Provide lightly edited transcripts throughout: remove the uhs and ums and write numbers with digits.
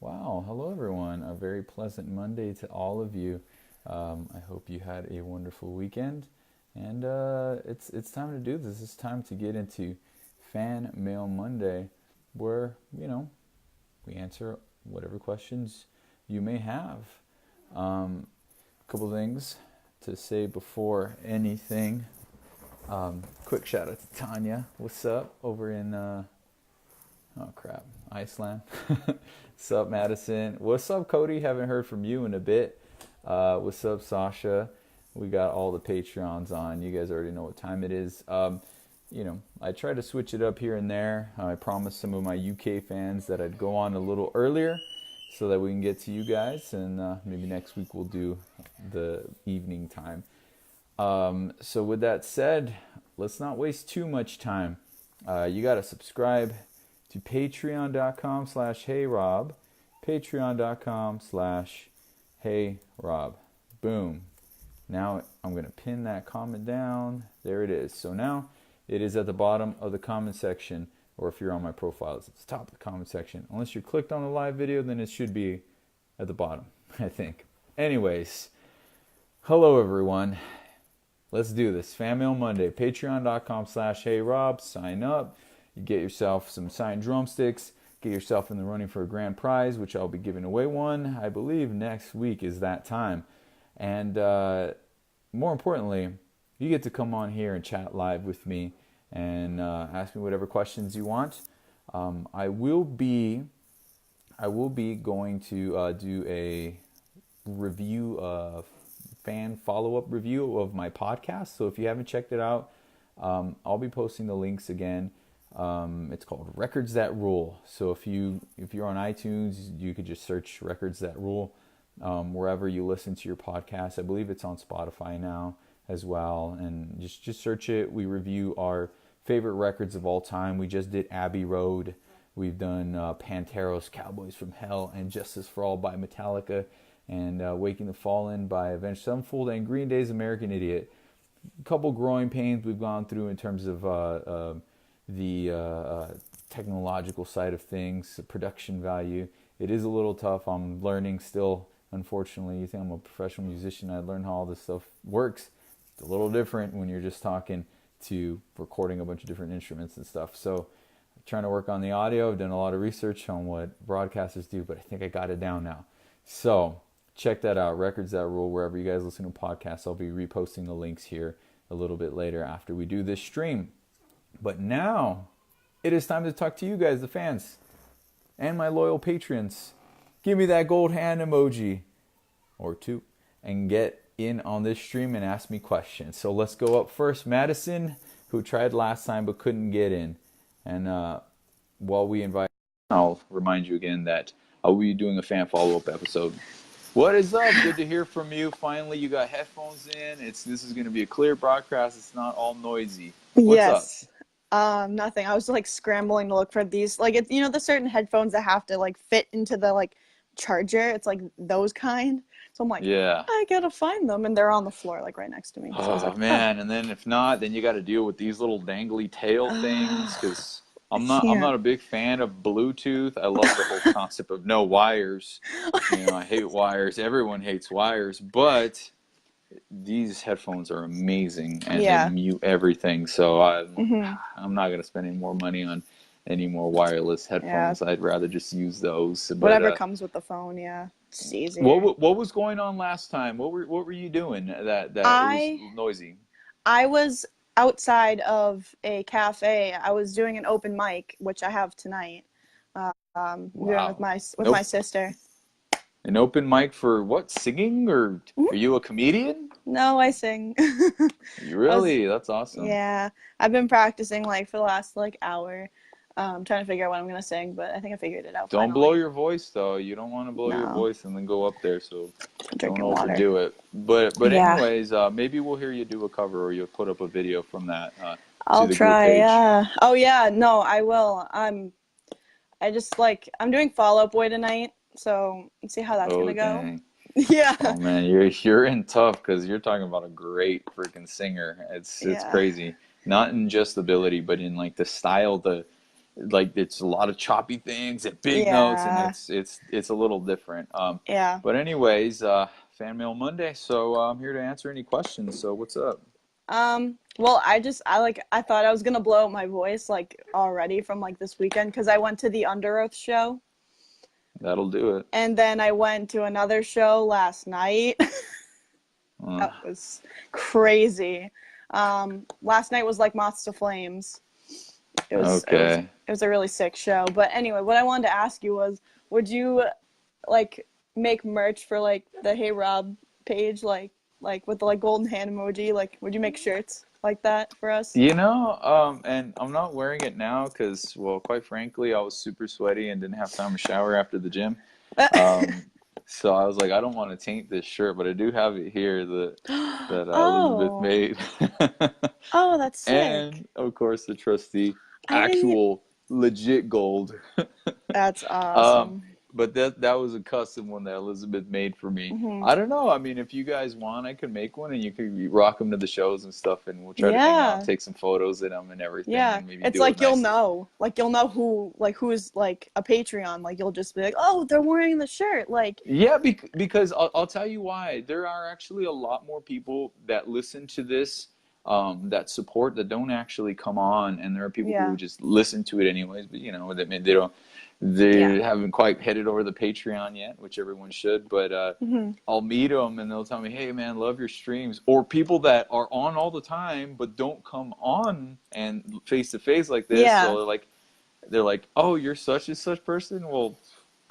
Wow, hello everyone. A very pleasant Monday to all of you. I hope you had a wonderful weekend, and it's time to do this. It's time to get into Fan Mail Monday, where we answer whatever questions you may have. Couple things to say before anything. Quick shout out to Tanya. What's up over in oh crap, Iceland. What's up, Madison? What's up, Cody? Haven't heard from you in a bit. What's up, Sasha? We got all the Patreons on. You guys already know what time it is. I try to switch it up here and there. I promised some of my UK fans that I'd go on a little earlier so that we can get to you guys, and maybe next week we'll do the evening time. So with that said, let's not waste too much time. You got to subscribe to patreon.com/heyrob, patreon.com/heyrob. Boom. Now I'm going to pin that comment down. There it is. So now it is at the bottom of the comment section, or if you're on my profile, it's at the top of the comment section. Unless you clicked on the live video, then it should be at the bottom, I think. Anyways, hello everyone. Let's do this. Fan Mail Monday, patreon.com/heyrob. Sign up. You get yourself some signed drumsticks. Get yourself in the running for a grand prize, which I'll be giving away one. I believe next week is that time. And more importantly, you get to come on here and chat live with me and ask me whatever questions you want. I will be going to do a review of fan follow-up review of my podcast. So if you haven't checked it out, I'll be posting the links again. It's called Records That Rule. So if you're on iTunes, you could just search Records That Rule wherever you listen to your podcast. I believe it's on Spotify now as well, and just search it. We review our favorite records of all time. We just did Abbey Road. We've done Panteros, Cowboys from Hell, and Justice for All by Metallica, and Waking the Fallen by Avenged Sevenfold, and Green Day's American Idiot. A couple growing pains we've gone through in terms of the technological side of things, production value. It is a little tough. I'm learning still, unfortunately. You think I'm a professional musician, I learn how all this stuff works. It's a little different when you're just talking to recording a bunch of different instruments and stuff. So I'm trying to work on the audio. I've done a lot of research on what broadcasters do, but I think I got it down now. So check that out, Records That Rule, wherever you guys listen to podcasts. I'll be reposting the links here a little bit later after we do this stream. But now it is time to talk to you guys, the fans, and my loyal patrons. Give me that gold hand emoji or two and get in on this stream and ask me questions. So let's go up first. Madison, who tried last time but couldn't get in. And while we invite, I'll remind you again that I'll be doing a fan follow-up episode. What is up? Good to hear from you. Finally, you got headphones in. This is going to be a clear broadcast. It's not all noisy. What's up? Yes. Nothing. I was like scrambling to look for these, like, it's, the certain headphones that have to like fit into the like charger. It's like those kind. So I'm like, Yeah. I gotta find them, and they're on the floor like right next to me. So I was like, Man, and then if not, then you got to deal with these little dangly tail things, because I'm not a big fan of Bluetooth. I love the whole concept of no wires. I hate wires. Everyone hates wires, but these headphones are amazing, and they mute everything. So I'm not gonna spend any more money on any more wireless headphones. I'd rather just use those. But, whatever comes with the phone, it's easier. What was going on last time? What were you doing that was noisy? I was outside of a cafe. I was doing an open mic, which I have tonight. Doing with my sister. An open mic for what? Singing, or are you a comedian? No, I sing. Really? That's awesome. Yeah, I've been practicing like for the last hour. Trying to figure out what I'm gonna sing, but I think I figured it out. Don't blow your voice though. You don't want to blow your voice and then go up there. So don't overdo it. But anyways, maybe we'll hear you do a cover, or you'll put up a video from that. I'll try. Yeah. Oh yeah. No, I will. I'm doing Fall Out Boy tonight, so let's see how that's gonna go. Dang. Yeah. Oh man, you're in tough, because you're talking about a great freaking singer. It's crazy. Not in just ability, but in like the style, the like it's a lot of choppy things and big notes, and Yeah. it's a little different. Yeah. But anyways, Fan Mail Monday, so I'm here to answer any questions. So what's up? Well, I thought I was gonna blow out my voice like already from like this weekend because I went to the Under Oath show That'll do it. and then I went to another show last night. Uh, That was crazy. Last night was like Moths to Flames. okay. It was a really sick show. But anyway, what I wanted to ask you was, would you like make merch for like the Hey Rob page, like with the like golden hand emoji? Like, would you make shirts like that for us? And I'm not wearing it now because, well, quite frankly, I was super sweaty and didn't have time to shower after the gym. Um, so I was like, I don't want to taint this shirt, but I do have it here that Elizabeth Oh, made. oh, that's sick. And of course, the trusty I didn't. actual legit gold. That's Um, awesome. but that was a custom one that Elizabeth made for me. Hmm. I don't know. I mean, if you guys want, I could make one and you could rock them to the shows and stuff, and we'll try to hang out, Yeah. take some photos of them and everything, Yeah, and maybe it's do like a nice. you'll know who's like a Patreon. Like you'll just be like, oh, they're wearing the shirt. Like, Yeah, because I'll tell you why. There are actually a lot more people that listen to this, that support, that don't actually come on, and there are people who yeah, just listen to it anyways. But they don't, yeah, they haven't quite headed over the Patreon yet, which everyone should. But hmm, I'll meet them and they'll tell me, "Hey, man, love your streams." Or people that are on all the time but don't come on and face to face like this. So yeah, they're like, "Oh, you're such and such person." Well,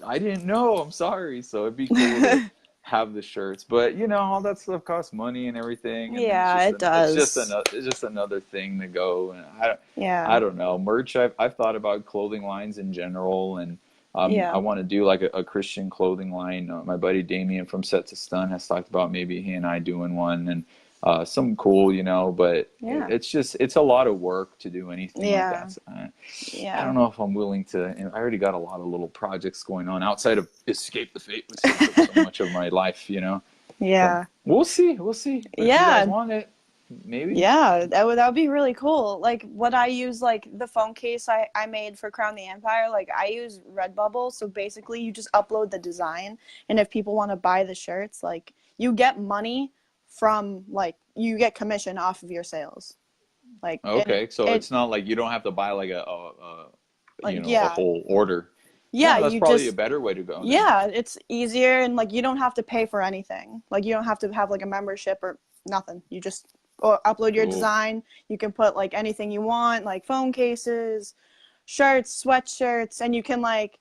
I didn't know. I'm sorry. So it'd be cool to have the shirts, but all that stuff costs money and everything, and then yeah. It does. it's just another thing to go. And Yeah, I don't know, merch. I've thought about clothing lines in general, and I yeah, want to do like a Christian clothing line. My buddy Damien from Set to Stun has talked about maybe he and I doing one, and something cool, but yeah, it's a lot of work to do anything like yeah, that. So I yeah, don't know if I'm willing to. I already got a lot of little projects going on outside of Escape the Fate, which takes up so much of my life. So yeah, we'll see, we'll see. But if you guys yeah. want it, maybe. Yeah, that would be really cool. Like what I use, like the phone case I made for Crown the Empire, like I use Redbubble. So basically you just upload the design and if people want to buy the shirts, like you get money from like you get commission off of your sales. Like and Okay, so it it's not like you don't have to buy like a a yeah. whole order. Yeah, No, that's you probably a just better way to go then. yeah, it's easier and like you don't have to pay for anything. Like you don't have to have like a membership or nothing. You just or upload your Cool. design. You can put like anything you want, like phone cases, shirts, sweatshirts, and you can like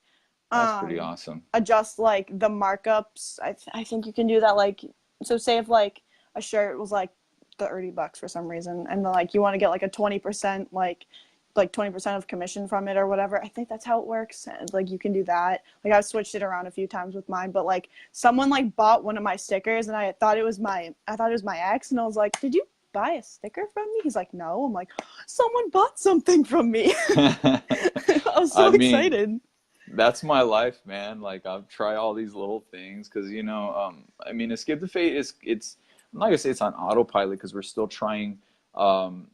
That's pretty um awesome. adjust like the markups. I think you can do that like so say if like a shirt was like $30 for some reason and then, like you want to get like a 20% like 20% of commission from it or whatever. I think that's how it works. And, like you can do that. Like I've switched it around a few times with mine, but like someone like bought one of my stickers and I thought it was my ex and I was like, "Did you buy a sticker from me?" He's like, "No." I'm like, "Someone bought something from me." I was so I mean, excited. that's my life, man. Like I've tried all these little things because I mean, Escape the Fate is it's I'm not gonna say it's on autopilot because we're still trying um,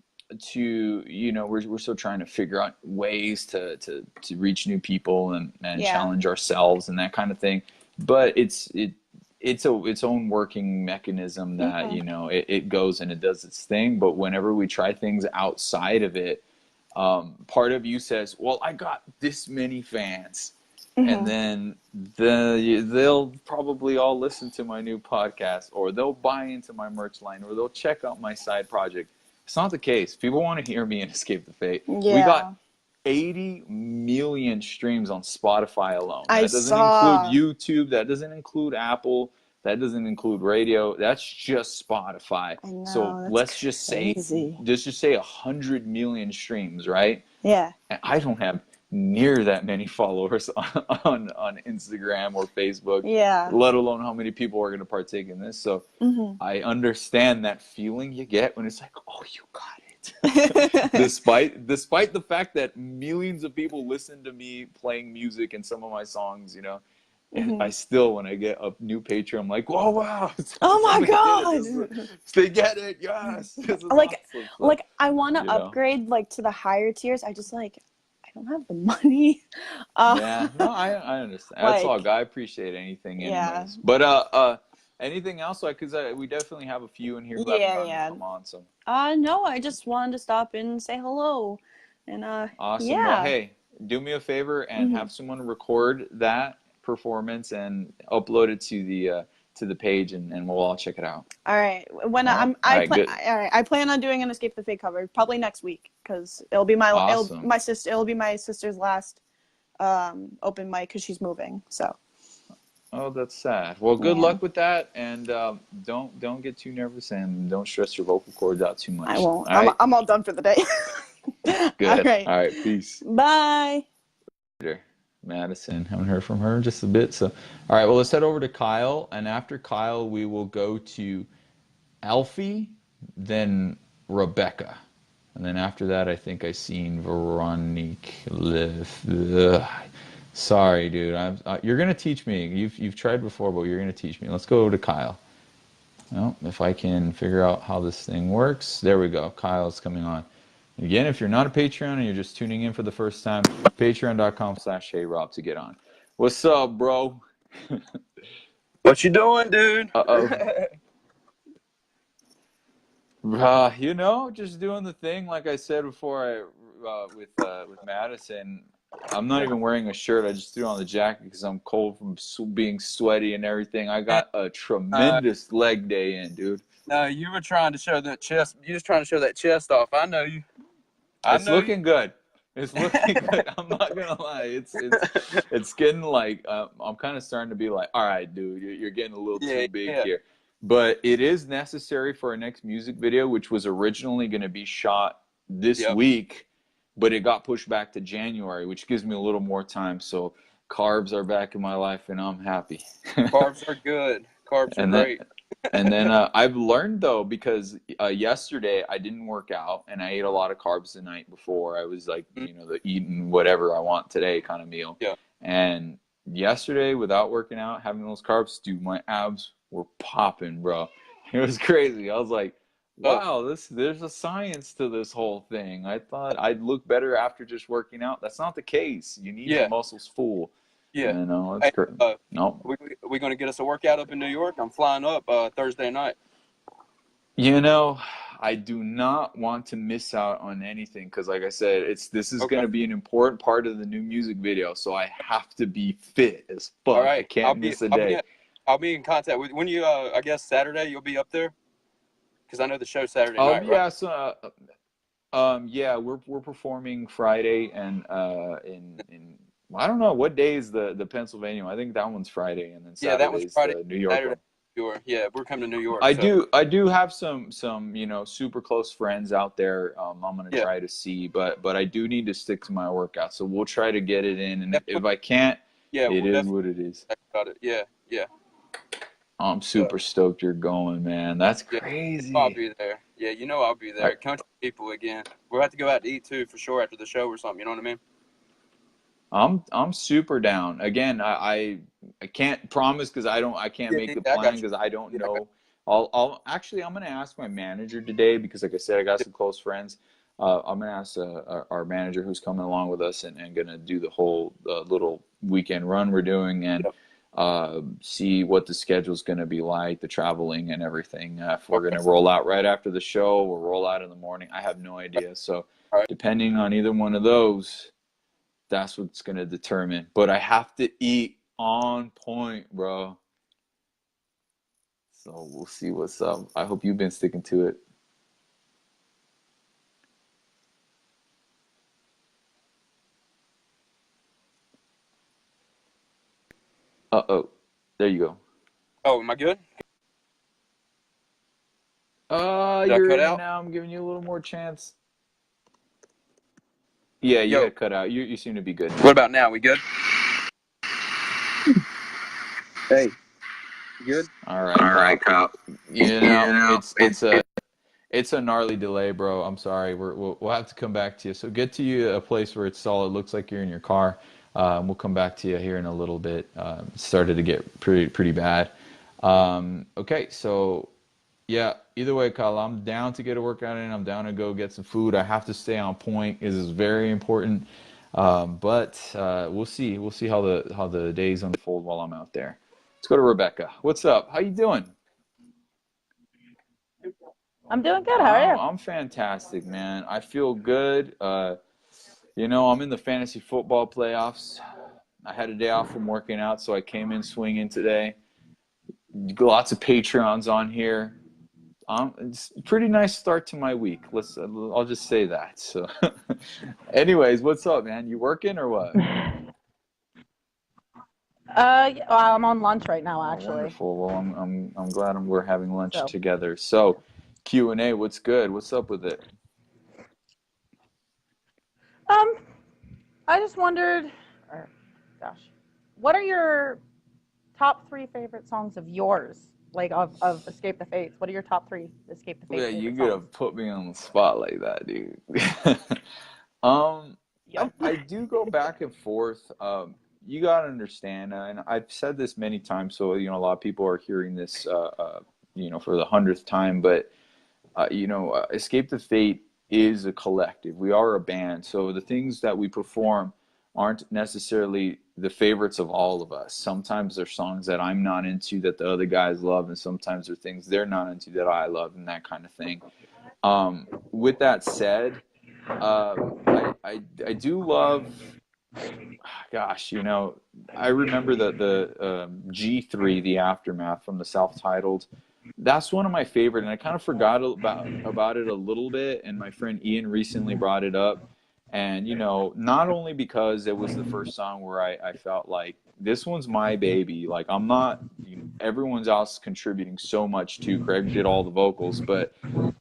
we're still trying to figure out ways to reach new people and Yeah. challenge ourselves and that kind of thing. But it's its own working mechanism that Hmm. it goes and it does its thing. But whenever we try things outside of it, part of you says, "Well, I got this many fans," and Hmm. then they'll probably all listen to my new podcast, or they'll buy into my merch line, or they'll check out my side project. It's not the case. People want to hear me and Escape the Fate. We got Yeah. 80 million streams on Spotify alone. I That doesn't include saw. YouTube. That doesn't include Apple. That doesn't include radio. That's just Spotify. I So know. That's crazy. let's just say 100 million streams, right? Yeah. And I don't have near that many followers on Instagram or Facebook, Yeah. let alone how many people are going to partake in this. So Hmm. I understand that feeling you get when it's like, oh, you got it. Despite the fact that millions of people listen to me playing music and some of my songs, and I Hmm. still, when I get a new Patreon, I'm like, "Whoa, wow! Oh my Somebody did it! god. They get it! Yes, this is like awesome!" So, like I want to you know, upgrade like to the higher tiers. I don't have the money. Yeah, no, I understand. That's all Like, good. I appreciate anything yeah. anyways. But anything else? Like, cause we definitely have a few in here who haven't Yeah, gotten to yeah. come on. So No, I just wanted to stop in and say hello. And awesome. Well, yeah. hey, do me a favor and Hmm. have someone record that performance and upload it to the page, and we'll all check it out. All right. When All right. I'm All I right. plan Good. all right, I plan on doing an Escape the Fate cover probably next week cuz Awesome. it'll be my sister's last open mic cuz she's moving. So, Oh, that's sad. Well, good yeah. luck with that, and don't get too nervous, and don't stress your vocal cords out too I much. won't. All right. I'm all done for the day. All Good. right. All right. Peace. Bye. Madison. Haven't heard from her in just a bit. So, all right. Well, let's head over to Kyle, and after Kyle, we will go to Alfie, then Rebecca, and then after that, I think I seen Veronique live. Ugh. Sorry, dude. You're gonna teach me. You've tried before, but you're gonna teach me. Let's go over to Kyle. Well, if I can figure out how this thing works. There we go. Kyle's coming on. Again, if you're not a Patreon and you're just tuning in for the first time, patreon.com/HeyRob to get on. What's up, bro? What you doing, dude? Uh-oh. Just doing the thing like I said before. With Madison, I'm not even wearing a shirt. I just threw on the jacket because I'm cold from being sweaty and everything. I got a Uh, tremendous leg day in, dude. no, you were trying to show that chest. You was trying to show that chest off. I know you. I It's know you. looking good. It's looking good. I'm not gonna lie. It's getting like I'm kind of starting to be like, all right, dude, you're getting a little Yeah, too big yeah. here. But it is necessary for our next music video, which was originally going to be shot this Yep. week, but it got pushed back to January, which gives me a little more time. So carbs are back in my life, and I'm happy. Carbs are good. Carbs are And then great. and then I've learned though because yesterday I didn't work out and I ate a lot of carbs the night before. I was like, Mm, the eating whatever I want today kind of meal. yeah. And yesterday, without working out, having those carbs, dude, my abs were popping, bro. It was crazy. I was like, Oh, wow, there's a science to this whole thing. I thought I'd look better after just working out. That's not the case. You need your yeah, muscles full. yeah. It's Hey, crazy. No, we gonna get us a workout up in New York. I'm flying up Thursday night. You know, I do not want to miss out on anything because, like I said, this is going Okay. to be an important part of the new music video, so I have to be fit as All fuck. I right. can't miss a I'll be day. I'll be in contact with when you. I guess Saturday you'll be up there because I know the show's Saturday Oh night, right? yeah, so yeah, we're performing Friday and in I don't know what day is the Pennsylvania one. I think that one's Friday, and then Yeah, that was Saturday's Friday. the New York Saturday. one. Yeah, we're coming to New York. So I do have some super close friends out there. I'm gonna yeah, try to see, but I do need to stick to my workout. So we'll try to get it in, and definitely. if I can't, Yeah, it we'll is definitely what it is. talk about it. Yeah, yeah. I'm So super stoked you're going, man. That's yeah, I'll crazy. be there. Yeah, I'll be I, there. Country people again. We'll have to go out to eat too for sure after the show or something. You know what I mean? I'm super down. Again, I can't promise because I can't Yeah, make yeah, the I plan got you. because I don't Yeah, I got know. I'll actually I'm gonna ask my manager today because like I said I got you. some close friends. I'm gonna ask our manager who's coming along with us and gonna do the whole little weekend run we're doing and Yeah. see what the schedule's gonna be like, the traveling and everything. If we're Okay. gonna roll out right after the show or roll out in the morning, I have no idea. So All right. depending on either one of those, that's what's going to determine. But I have to eat on point, bro. So we'll see what's up. I hope you've been sticking to it. Uh-oh. There you go. Oh, am I good? Did I You're cut in and out? now. I'm giving you a little more chance. Yeah, you Yo, had cut out. You seem to be good what now. about now? We good? Hey, you good? All right, All right, Kyle. Kyle. It's It's it's a gnarly delay, bro. I'm sorry. We'll have to come back to you. So get to you a place where it's solid. Looks like you're in your car. We'll come back to you here in a little bit. Started to get pretty bad. Okay, so yeah. Either way, Kyle, I'm down to get a workout in. I'm down to go get some food. I have to stay on point. It is very important. But we'll see. We'll see how the days unfold while I'm out there. Let's go to Rebecca. What's up? How you doing? I'm doing good. How are you? I'm fantastic, man. I feel good. I'm in the fantasy football playoffs. I had a day off from working out, so I came in swinging today. Lots of Patreons on here. It's a pretty nice start to my week. I'll just say that. So, anyways, what's up, man? You working or what? Yeah, well, I'm on lunch right now, Oh, actually. wonderful. Well, I'm glad we're having lunch So, together. So, Q&A, what's good? What's up with it? um, I just wondered, or, gosh, what are your top 3 favorite songs of yours? Like of Escape the Fates. What are your top 3 Escape the Yeah, Fates you favorite gotta songs? put me on the spot like that, dude. Um, I, Yep. I do go back and forth. You gotta understand, and I've said this many times, so a lot of people are hearing this, for the hundredth time. But Escape the Fate is a collective. We are a band, so the things that we perform aren't necessarily the favorites of all of us. Sometimes they're songs that I'm not into that the other guys love, and sometimes they're things they're not into that I love, and that kind of thing. With that said, I do love. Gosh, I remember the G3, the Aftermath from the self-titled. That's one of my favorite, and I kind of forgot about it a little bit. And my friend Ian recently brought it up, and not only because it was the first song where I felt like this one's my baby. Like I'm not, everyone's else contributing so much too. Craig did all the vocals, but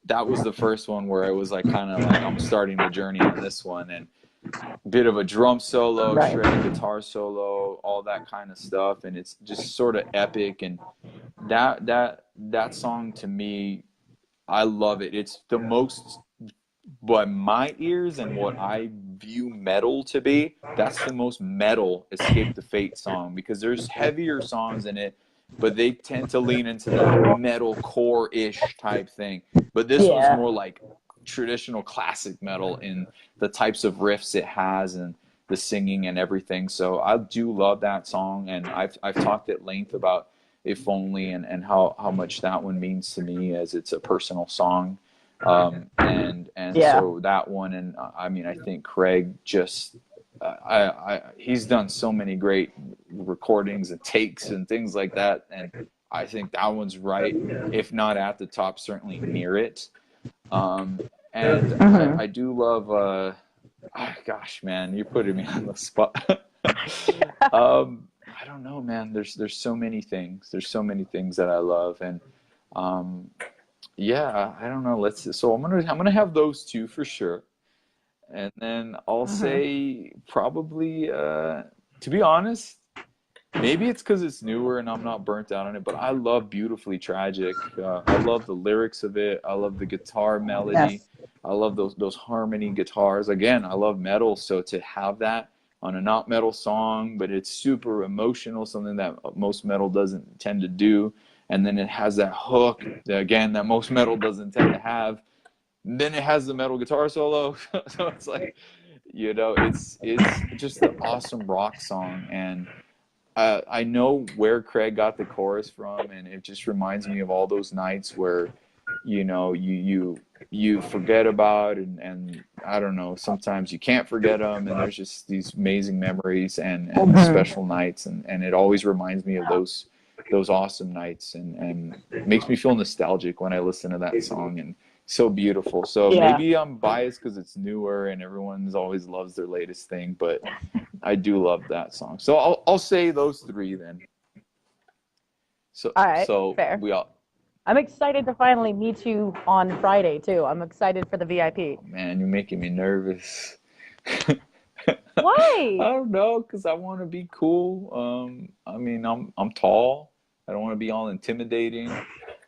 that was the first one where I was like kind of like I'm starting the journey on this one, and bit of a drum solo, Right. shredded guitar solo, all that kind of stuff, and it's just sort of epic. And that song to me, I love it. It's the most, by my ears and what I view metal to be, that's the most metal Escape the Fate song, because there's heavier songs in it, but they tend to lean into that metal core-ish type thing. But this one's Yeah. more like traditional classic metal in the types of riffs it has and the singing and everything. So I do love that song, and I've talked at length about If Only, and how much that one means to me, as it's a personal song. And Yeah. so that one, and I mean, I think Craig just he's done so many great recordings and takes and things like that, and I think that one's right, if not at the top, certainly near it. um and Hmm. I do love gosh, man, you're putting me on the spot. I don't know, man. There's so many things. There's so many things that I love, and um, yeah, I don't know. So I'm gonna have those two for sure, and then I'll Hmm. say probably to be honest, maybe it's because it's newer and I'm not burnt out on it, but I love Beautifully Tragic. I love the lyrics of it. I love the guitar melody. Yes. I love those harmony guitars. Again, I love metal, so to have that on a not metal song, but it's super emotional, something that most metal doesn't tend to do. And then it has that hook, again, that most metal doesn't tend to have. Then it has the metal guitar solo. So it's like, it's just an awesome rock song. And I know where Craig got the chorus from, and it just reminds me of all those nights where, you forget about, and I don't know, sometimes you can't forget them, and there's just these amazing memories and Hmm. special nights, and it always reminds me of those awesome nights, and makes me feel nostalgic when I listen to that song, and so beautiful. So Yeah. maybe I'm biased because it's newer and everyone's always loves their latest thing, but I do love that song. So I'll say those three then. So All right. so Fair. we all. I'm excited to finally meet you on Friday too. I'm excited for the VIP. Oh man, you're making me nervous. I Why? don't know, cause I want to be cool. I mean, I'm tall. I don't want to be all intimidating.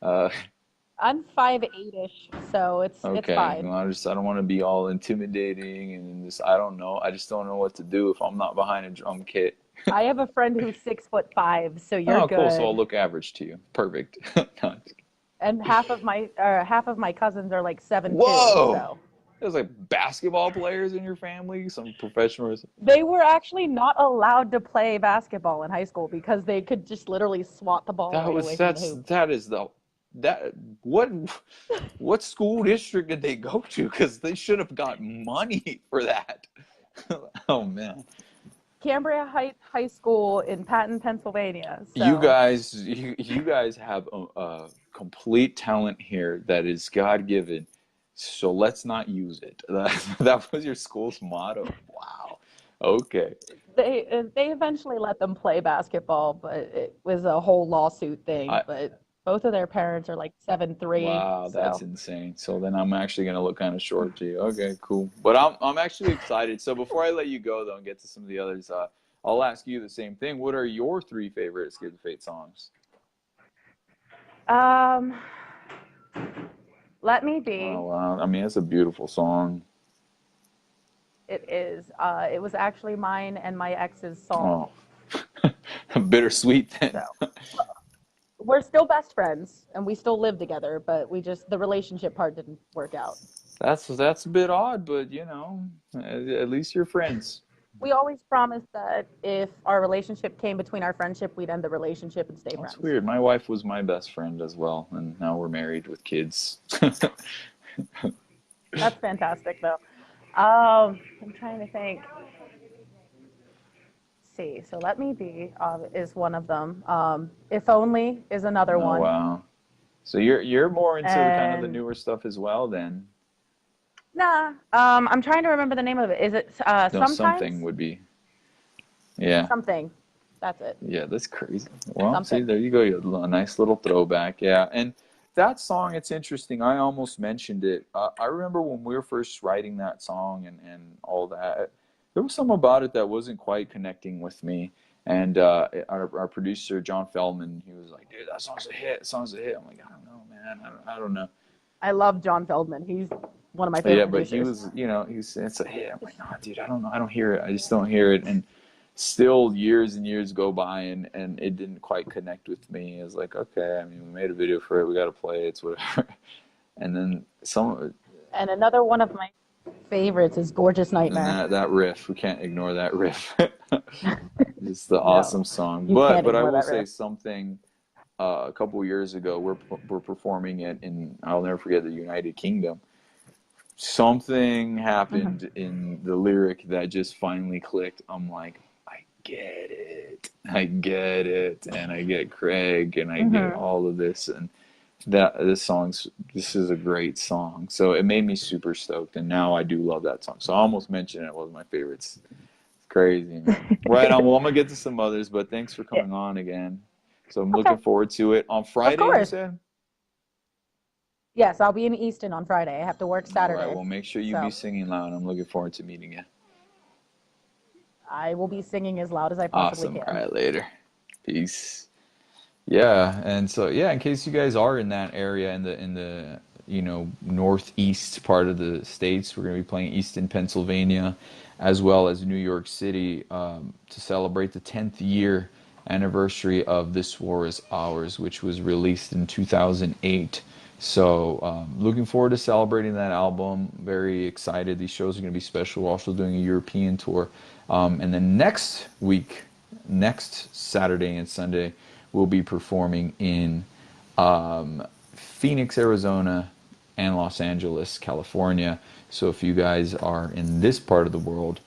Uh, I'm 5'8" ish, so it's okay, fine. well, I don't want to be all intimidating and just I don't know. I just don't know what to do if I'm not behind a drum kit. I have a friend who's 6'5", so you're Oh, cool. So I'll good. look average to you. Perfect. No, And half of my cousins are like 7'2", whoa, so There's like basketball players in your family, some professionals. They were actually not allowed to play basketball in high school because they could just literally swat the ball right away from the hoop. That is that what what school district did they go to? Because they should have got money for that. Oh man. Cambria Heights High School in Patton, Pennsylvania. So. You guys have a complete talent here that is God given. So let's not use it. That was your school's motto. Wow. Okay. They eventually let them play basketball, but it was a whole lawsuit thing. But both of their parents are like 7'3". Wow, so. that's insane. So then I'm actually gonna look kind of short to you. Okay, cool. But I'm actually excited. So before I let you go though and get to some of the others, I'll ask you the same thing. What are your 3 favorite Escape the Fate songs? Let Me Be. Oh wow, I mean it's a beautiful song. It is. It was actually mine and my ex's song. Oh, bittersweet then. So. We're still best friends and we still live together, but the relationship part didn't work out. That's a bit odd, but you know, at least you're friends. We always promised that if our relationship came between our friendship, we'd end the relationship and stay friends. That's weird. My wife was my best friend as well, and now we're married with kids. That's fantastic, though. I'm trying to think. See, so Let Me Be is one of them. If Only is another one. Wow. So you're more into kind of the newer stuff as well then. Nah. I'm trying to remember the name of it. Is it No, Sometimes? Something would be. Yeah. Something. That's it. Yeah, that's crazy. Well, Something. see, there you go. You have a nice little throwback. Yeah, and that song, it's interesting. I almost mentioned it. I remember when we were first writing that song and all that. There was something about it that wasn't quite connecting with me. And our producer, John Feldman, he was like, dude, that song's a hit. That song's a hit. I'm like, I don't know, man. I don't know. I love John Feldman. He's one of my favorite producers. He was, it's a hit. I'm like, no, dude, I don't know. I don't hear it. I just don't hear it. And still years and years go by and it didn't quite connect with me. It was like, okay, I mean, we made a video for it. We got to play it. It's whatever. And then And another one of my favorites is Gorgeous Nightmare. That riff, we can't ignore that riff. It's the awesome song. But I will say something. A couple of years ago, we're performing it in, I'll never forget, the United Kingdom. Something happened in the lyric that just finally clicked. I'm like, I get it, and I get Craig, and I get all of this, and this is a great song. So it made me super stoked, and now I do love that song. So I almost mentioned it was my favorites. It's crazy, man. Right on. Well, I'm gonna get to some others, but thanks for coming on again. So I'm looking forward to it on Friday. You said? Yes, I'll be in Easton on Friday. I have to work Saturday. All right. Well, make sure you be singing loud. I'm looking forward to meeting you. I will be singing as loud as I possibly can. All right, later. Peace. Yeah, and so in case you guys are in that area in the northeast part of the states, we're going to be playing Easton, Pennsylvania, as well as New York City to celebrate the 10th year anniversary of This War Is Ours, which was released in 2008. So looking forward to celebrating that album. Very excited. These shows are going to be special. We're also doing a European tour. And then next Saturday and Sunday, we'll be performing in Phoenix, Arizona, and Los Angeles, California. So if you guys are in this part of the world,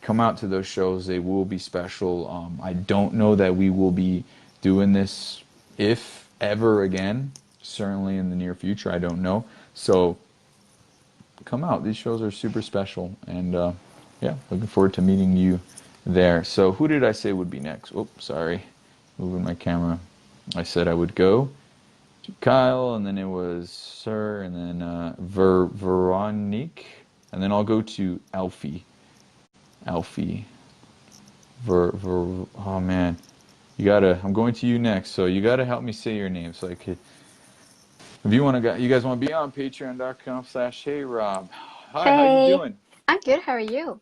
come out to those shows. They will be special. I don't know that we will be doing this, if ever again, certainly in the near future. I don't know. So come out. These shows are super special. And looking forward to meeting you there. So who did I say would be next? Oh, sorry. Moving my camera. I said I would go to Kyle, and then it was Sir, and then Veronique, and then I'll go to Alfie. Oh man, I'm going to you next, so you gotta help me say your name so I could. If you guys want to be on patreon.com/HeyRob. Hi, hey, how you doing? I'm good. How are you?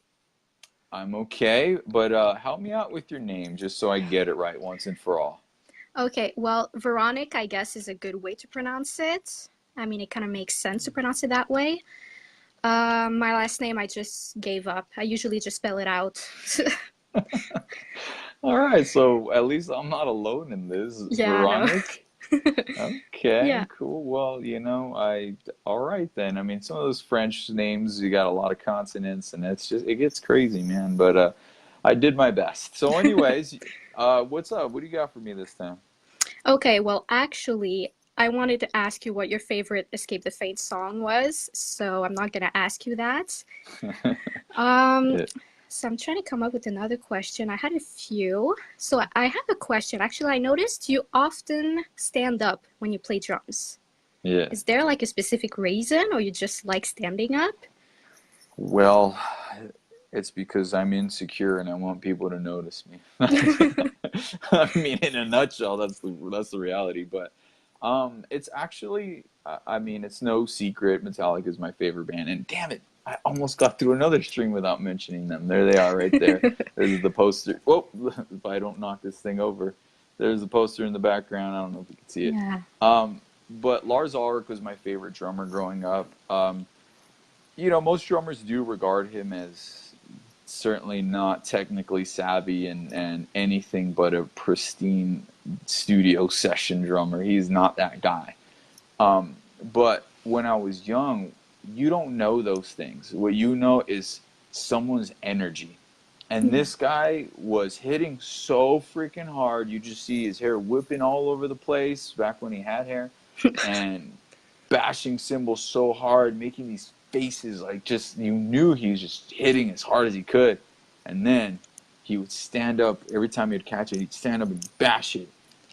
I'm okay, but help me out with your name just so I get it right once and for all. Okay, well, Veronic, I guess, is a good way to pronounce it. I mean, it kind of makes sense to pronounce it that way. My last name I just gave up. I usually just spell it out. All right, so at least I'm not alone in this, Yeah, no. Veronic. Okay, Yeah. cool. Well, all right then. I mean, some of those French names, you got a lot of consonants, and it gets crazy, man. But I did my best. So, anyways, what's up? What do you got for me this time? Okay, well, actually, I wanted to ask you what your favorite Escape the Fate song was, so I'm not gonna ask you that. Um, Yeah. so I'm trying to come up with another question. I had a few. So I have a question. Actually, I noticed you often stand up when you play drums. Yeah. Is there like a specific reason, or you just like standing up? Well, it's because I'm insecure and I want people to notice me. I mean, in a nutshell, that's the reality. But it's actually, I mean, it's no secret. Metallica is my favorite band, and damn it, I almost got through another string without mentioning them. There they are, right there. There's the poster. Whoa! If I don't knock this thing over, there's the poster in the background. I don't know if you can see it. Yeah. But Lars Ulrich was my favorite drummer growing up. Most drummers do regard him as certainly not technically savvy and anything but a pristine studio session drummer. He's not that guy. But when I was young, you don't know those things. What you know is someone's energy. And Yeah. this guy was hitting so freaking hard. You just see his hair whipping all over the place back when he had hair, and bashing cymbals so hard, making these faces like just you knew he was just hitting as hard as he could. And then he would stand up every time he'd catch it. He'd stand up and bash it,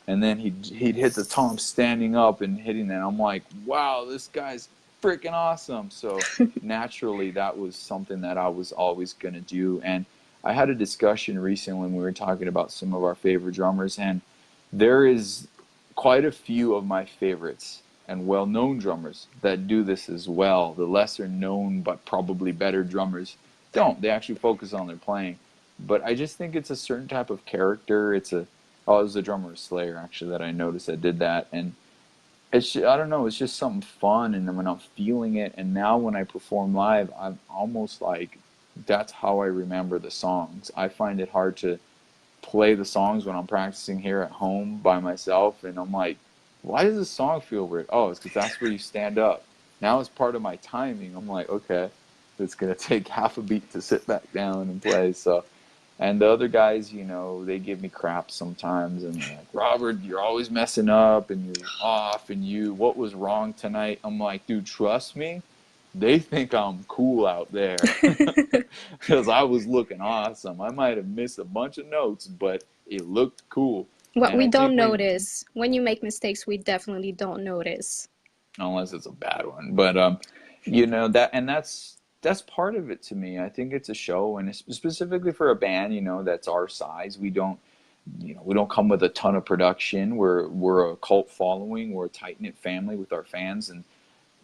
and then he'd hit the tom standing up and hitting that. I'm like, wow, this guy's freaking awesome. So naturally, that was something that I was always gonna do. And I had a discussion recently when we were talking about some of our favorite drummers, and there is quite a few of my favorites and well-known drummers that do this as well. The lesser known but probably better drummers don't. They actually focus on their playing. But I just think it's a certain type of character. It was a drummer of Slayer actually that I noticed that did that, and I don't know, it's just something fun, and when I'm feeling it, and now when I perform live, I'm almost like that's how I remember the songs. I find it hard to play the songs when I'm practicing here at home by myself, and I'm like, why does this song feel weird? Oh, it's because that's where you stand up. Now it's part of my timing. I'm like, okay, it's gonna take half a beat to sit back down and play. So, and the other guys, they give me crap sometimes, and they're like, Robert, you're always messing up, and you're off, and what was wrong tonight? I'm like, dude, trust me, they think I'm cool out there because I was looking awesome. I might have missed a bunch of notes, but it looked cool. What And we I think don't notice, when you make mistakes, we definitely don't notice. unless it's a bad one, but that's part of it to me. I think it's a show, and it's specifically for a band, that's our size. We don't come with a ton of production. We're a cult following. We're a tight knit family with our fans, and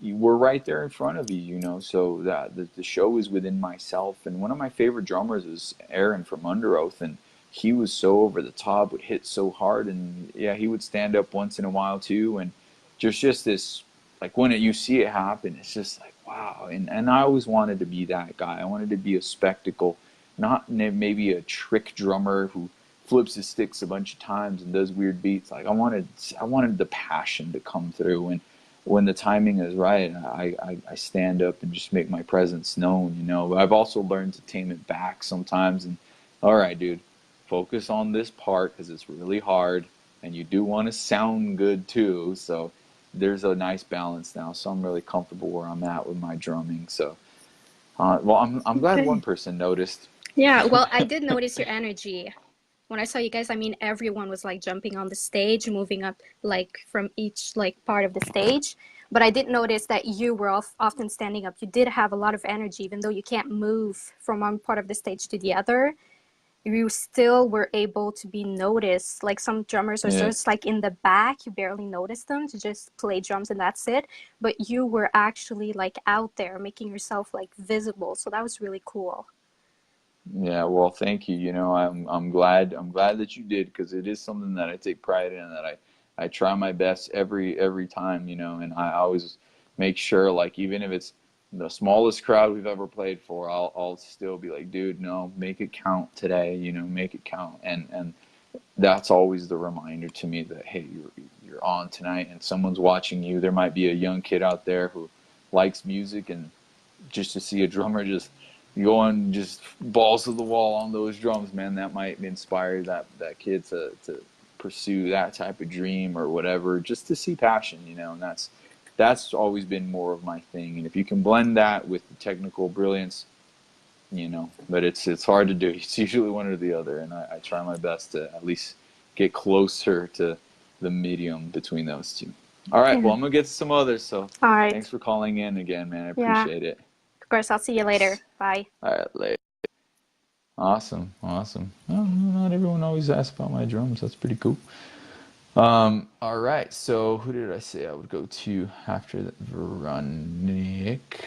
we're right there in front of you. So that the show is within myself. And one of my favorite drummers is Aaron from Under Oath, and he was so over the top, would hit so hard, and yeah, he would stand up once in a while too, and just this like when you see it happen, it's just like wow. And I always wanted to be that guy. I wanted to be a spectacle, not maybe a trick drummer who flips his sticks a bunch of times and does weird beats. Like I wanted the passion to come through, and when the timing is right, I stand up and just make my presence known. But I've also learned to tame it back sometimes. And all right, dude, focus on this part because it's really hard, and you do want to sound good too. So there's a nice balance now. So I'm really comfortable where I'm at with my drumming. So, well, I'm glad one Okay. person noticed. Yeah, well, I did notice your energy. When I saw you guys, I mean, everyone was like jumping on the stage, moving up like from each like part of the stage. But I did notice that you were often standing up. You did have a lot of energy, even though you can't move from one part of the stage to the other. You still were able to be noticed. Like some drummers are Yeah. just like in the back, you barely notice them to just play drums and that's it. But you were actually like out there making yourself like visible. So that was really cool. Yeah, well, thank you. I'm glad that you did because it is something that I take pride in and that I try my best every time, and I always make sure like even if it's the smallest crowd we've ever played for, I'll still be like, dude, no, make it count today, make it count. And that's always the reminder to me that, hey, you're on tonight and someone's watching you. There might be a young kid out there who likes music, and just to see a drummer just going just balls to the wall on those drums, man, that might inspire that kid to pursue that type of dream or whatever, just to see passion, and that's always been more of my thing. And if you can blend that with the technical brilliance, but it's hard to do. It's usually one or the other, and I try my best to at least get closer to the medium between those two. All right, well, I'm gonna get to some others, so All right. thanks for calling in again, man. I Yeah. appreciate it. Of course, I'll see you later. Bye. All right, later. Awesome. Oh, not everyone always asks about my drums. That's pretty cool. All right, so who did I say I would go to after that? Veronique.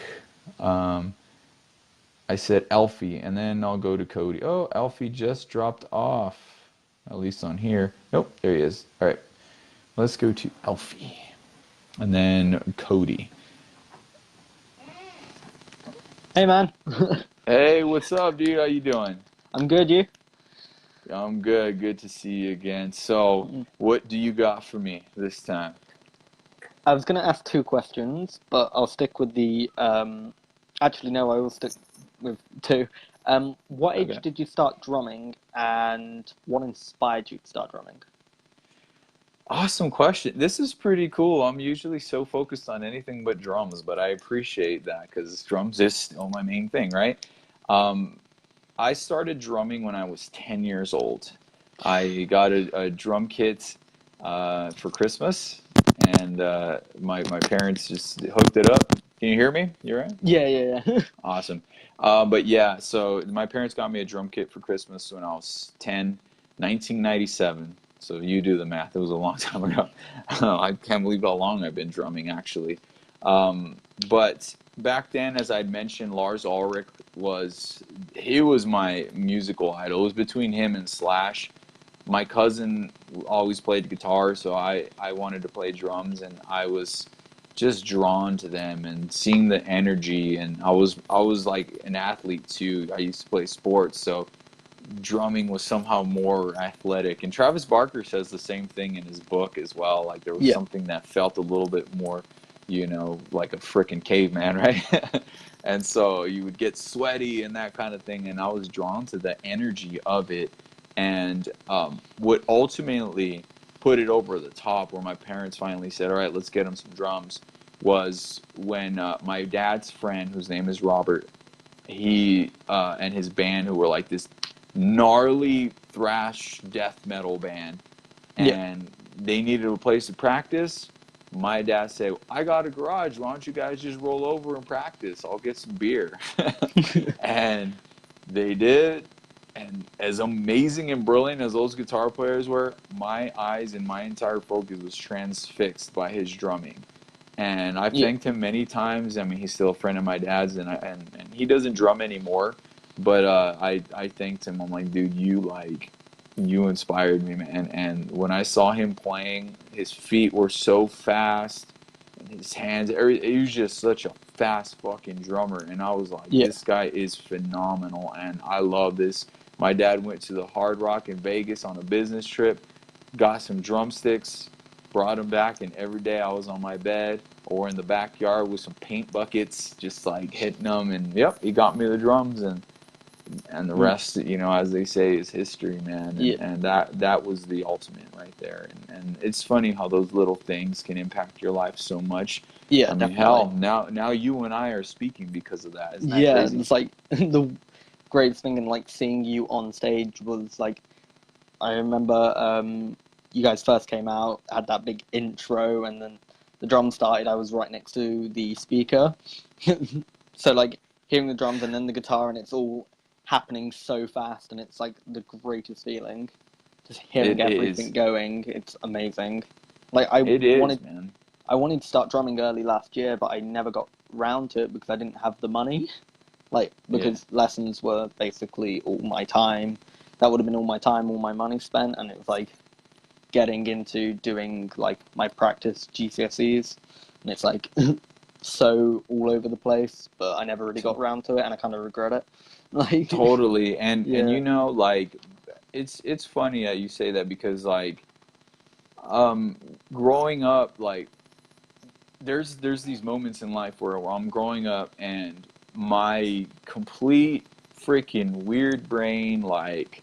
I said Elfie, and then I'll go to Cody. Oh, Elfie just dropped off, at least on here. Nope, there he is. All right, let's go to Elfie, and then Cody. Hey, man. Hey, what's up, dude? How you doing? I'm good, you? I'm good. Good to see you again. So, what do you got for me this time? I was going to ask 2 questions, but I'll stick with the... Actually, no, I will stick with 2. What age did you start drumming, and what inspired you to start drumming? Awesome question. This is pretty cool. I'm usually so focused on anything but drums, but I appreciate that because drums is still my main thing, right? I started drumming when I was 10 years old. I got a drum kit for Christmas, and my parents just hooked it up. Can you hear me? You all right? Yeah. Awesome. But yeah, so my parents got me a drum kit for Christmas when I was 10, 1997. So you do the math. It was a long time ago. I can't believe how long I've been drumming, actually. But back then, as I'd mentioned, Lars Ulrich was my musical idol. It was between him and Slash. My cousin always played guitar, so I wanted to play drums, and I was just drawn to them and seeing the energy. And I was like an athlete too. I used to play sports, so drumming was somehow more athletic. And Travis Barker says the same thing in his book as well. Like there was something that felt a little bit more, like a freaking caveman, right? And so you would get sweaty and that kind of thing. And I was drawn to the energy of it. And what ultimately put it over the top, where my parents finally said, all right, let's get him some drums, was when my dad's friend, whose name is Robert, he and his band, who were like this gnarly thrash death metal band, and they needed a place to practice. My dad said, I got a garage, why don't you guys just roll over and practice? I'll get some beer. And they did. And as amazing and brilliant as those guitar players were, my eyes and my entire focus was transfixed by his drumming. And I've thanked him many times. I mean, he's still a friend of my dad's, and he doesn't drum anymore. But I thanked him. I'm like, dude, you inspired me, man. And when I saw him playing, his feet were so fast, and his hands, he was just such a fast fucking drummer. And I was like, this guy is phenomenal, and I love this. My dad went to the Hard Rock in Vegas on a business trip, got some drumsticks, brought them back, and every day I was on my bed or in the backyard with some paint buckets, just like hitting them. And he got me the drums, and the rest, as they say, is history, man. And that was the ultimate right there. And it's funny how those little things can impact your life so much. Yeah, I mean, definitely. hell, now you and I are speaking because of that. Isn't that crazy? It's like the greatest thing, and like seeing you on stage was like, I remember you guys first came out, had that big intro, and then the drum started. I was right next to the speaker. So like hearing the drums and then the guitar, and it's all happening so fast, and it's like the greatest feeling. Just hearing everything going, it's amazing. Like I wanted to start drumming early last year, but I never got round to it because I didn't have the money. Like because lessons were basically all my time. That would have been all my time, all my money spent, and it was like getting into doing like my practice GCSEs, and it's like so all over the place, but I never really got around to it, and I kind of regret it. Like, Totally. And yeah, you know, like it's funny that you say that because like growing up, like there's these moments in life where I'm growing up and my complete freaking weird brain, like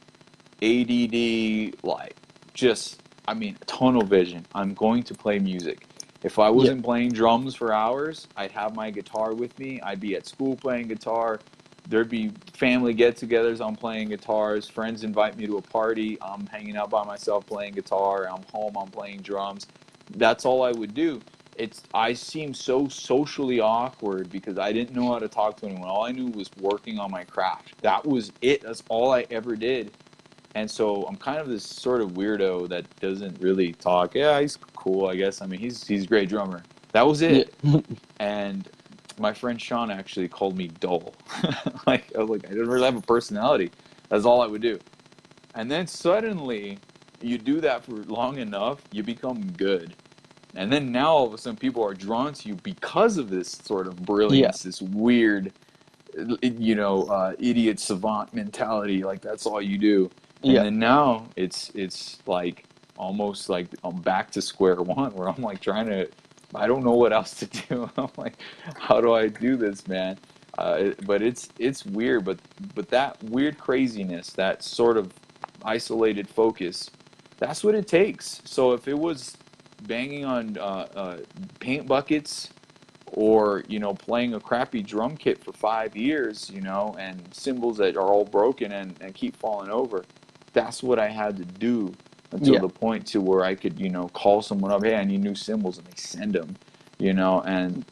ADD, like just, I mean, tunnel vision. I'm going to play music. If I yeah, wasn't playing drums for hours, I'd have my guitar with me. I'd be at school playing guitar. There'd be family get-togethers. I'm playing guitars. Friends invite me to a party. I'm hanging out by myself playing guitar. I'm home. I'm playing drums. That's all I would do. I seemed so socially awkward because I didn't know how to talk to anyone. All I knew was working on my craft. That was it. That's all I ever did. And so I'm kind of this sort of weirdo that doesn't really talk. Yeah, he's cool, I guess. I mean, he's a great drummer. That was yeah, it. And my friend Sean actually called me dull. Like I was like, I didn't really have a personality. That's all I would do. And then suddenly, you do that for long enough, you become good. And then now all of a sudden, people are drawn to you because of this sort of yeah, brilliance, this weird, idiot savant mentality. Like that's all you do. And yeah, then now it's like almost like I'm back to square one, where I'm like trying to, I don't know what else to do. I'm like, how do I do this, man? But it's weird, but that weird craziness, that sort of isolated focus, that's what it takes. So if it was banging on paint buckets, or playing a crappy drum kit for 5 years, and cymbals that are all broken and keep falling over, that's what I had to do until yeah, the point to where I could call someone up, hey, I need new cymbals, and they send them, and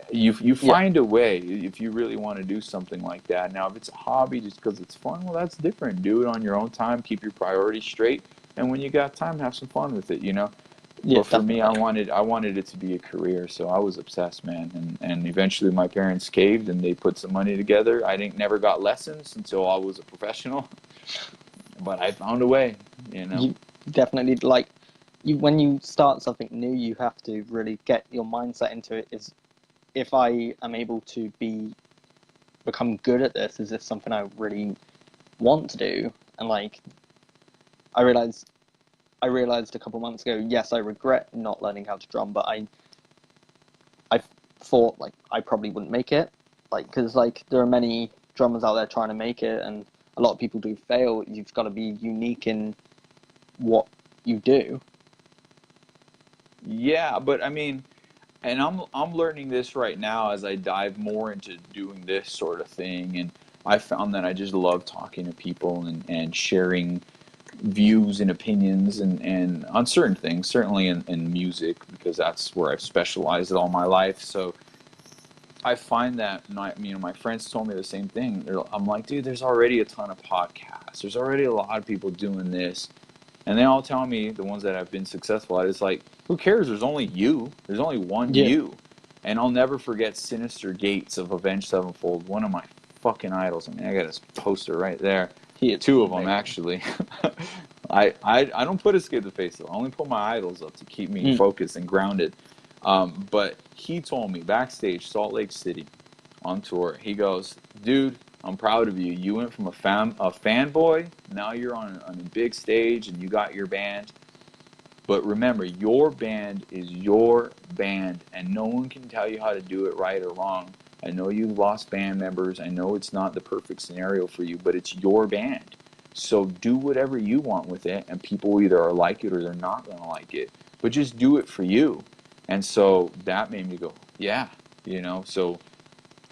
you yeah, find a way if you really want to do something like that. Now if it's a hobby just because it's fun, well, that's different. Do it on your own time, keep your priorities straight, and when you got time, have some fun with it. yeah, But for me, definitely. I wanted it to be a career, so I was obsessed, man. And eventually, my parents caved, and they put some money together. I didn't never got lessons until I was a professional, but I found a way. You definitely, like, when you start something new, you have to really get your mindset into it. Is, if I am able to become good at this, is this something I really want to do? And like, I realized I realized a couple months ago, yes, I regret not learning how to drum, but I thought like I probably wouldn't make it, like, because like there are many drummers out there trying to make it, and a lot of people do fail. You've got to be unique in what you do. Yeah, but I mean, and I'm learning this right now as I dive more into doing this sort of thing, and I found that I just love talking to people and sharing views and opinions and on certain things, certainly in music, because that's where I've specialized all my life. So I find that my friends told me the same thing. I'm like, dude, there's already a ton of podcasts. There's already a lot of people doing this. And they all tell me, the ones that have been successful at it, it's like, who cares? There's only you. There's only one Yeah, you. And I'll never forget Sinister Gates of Avenged Sevenfold, one of my fucking idols. I mean, I got his poster right there. he is Two of them, amazing. actually. I don't put Escape the Face, though. I only put my idols up to keep me Mm. focused and grounded. But he told me backstage, Salt Lake City, on tour, he goes, dude, I'm proud of you. You went from a fanboy, now you're on a big stage and you got your band. But remember, your band is your band, and no one can tell you how to do it right or wrong. I know you've lost band members. I know it's not the perfect scenario for you, but it's your band. So do whatever you want with it, and people either are like it or they're not going to like it. But just do it for you. And so that made me go, yeah. So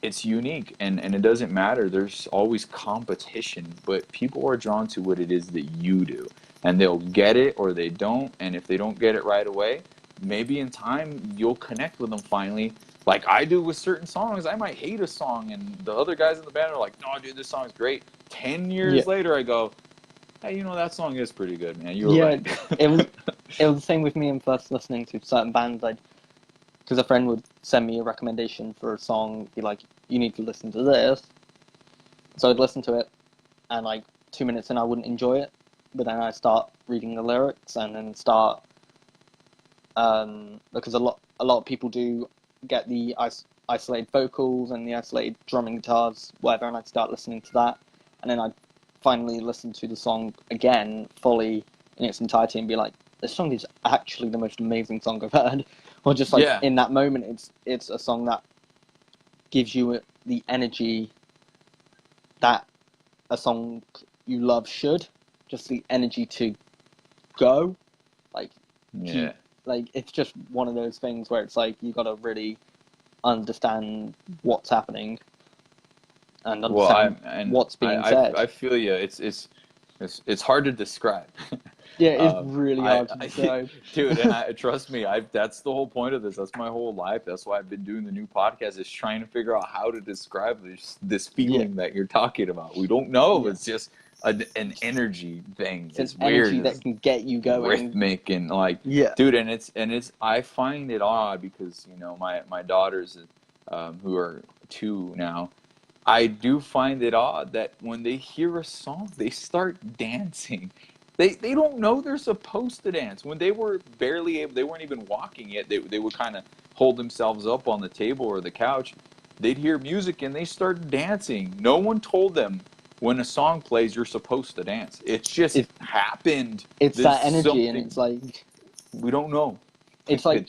it's unique, and it doesn't matter. There's always competition, but people are drawn to what it is that you do, and they'll get it or they don't. And if they don't get it right away, maybe in time you'll connect with them finally, like I do with certain songs. I might hate a song, and the other guys in the band are like, no, dude, this song's great. 10 Yeah, years later I go, hey, that song is pretty good, man. You were yeah. right. It was the same with me in first listening to certain bands. Because a friend would send me a recommendation for a song, be like, you need to listen to this. So I'd listen to it, and like 2 minutes in, I wouldn't enjoy it. But then I start reading the lyrics, and then start, because a lot of people do get the isolated vocals and the isolated drumming guitars, whatever, and I'd start listening to that, and then I'd finally listen to the song again fully in its entirety and be like, this song is actually the most amazing song I've heard. Or just like in that moment, it's a song that gives you the energy that a song you love should, just the energy to go, like like it's just one of those things where it's like you gotta really understand what's happening and understand what's being said. I feel you. It's hard to describe. Yeah, it's really hard to describe. Dude, and trust me, that's the whole point of this. That's my whole life. That's why I've been doing the new podcast, is trying to figure out how to describe this feeling that you're talking about. We don't know. It's just an energy thing. It's weird. Energy that can get you going. Rhythmic and like, dude, and it's I find it odd because, you know, my daughters, who are 2 now, I do find it odd that when they hear a song, they start dancing. They don't know they're supposed to dance. When they were barely able, they weren't even walking yet. They would kind of hold themselves up on the table or the couch. They'd hear music and they start dancing. No one told them when a song plays you're supposed to dance. It just happened. It's that energy, and it's like we don't know. It's like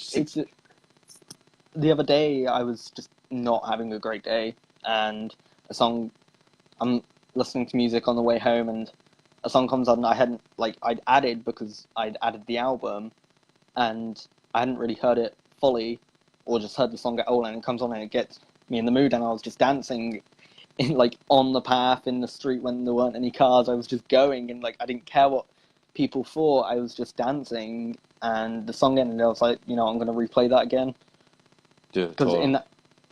the other day I was just not having a great day, and I'm listening to music on the way home, and a song comes on and I'd added because I'd added the album and I hadn't really heard it fully or just heard the song at all, and it comes on and it gets me in the mood, and I was just dancing in like on the path in the street when there weren't any cars. I was just going, and like I didn't care what people thought, I was just dancing, and the song ended and I was like, you know, I'm going to replay that again. Because totally.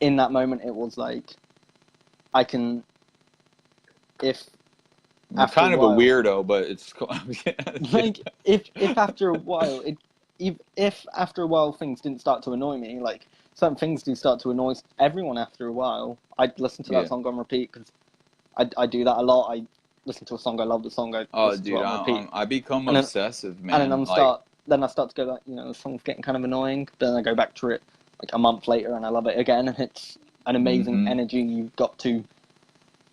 in that moment it was like I can, if I'm kind of a weirdo, but it's like if after a while if after a while things didn't start to annoy me, like certain things do start to annoy everyone after a while, I'd listen to that song on repeat, because I do that a lot. I listen to a song, I love the song, I listen to it on repeat. I become obsessive, man. And then I start to go like, you know, the song's getting kind of annoying. Then I go back to it like a month later and I love it again, and it's an amazing energy you've got to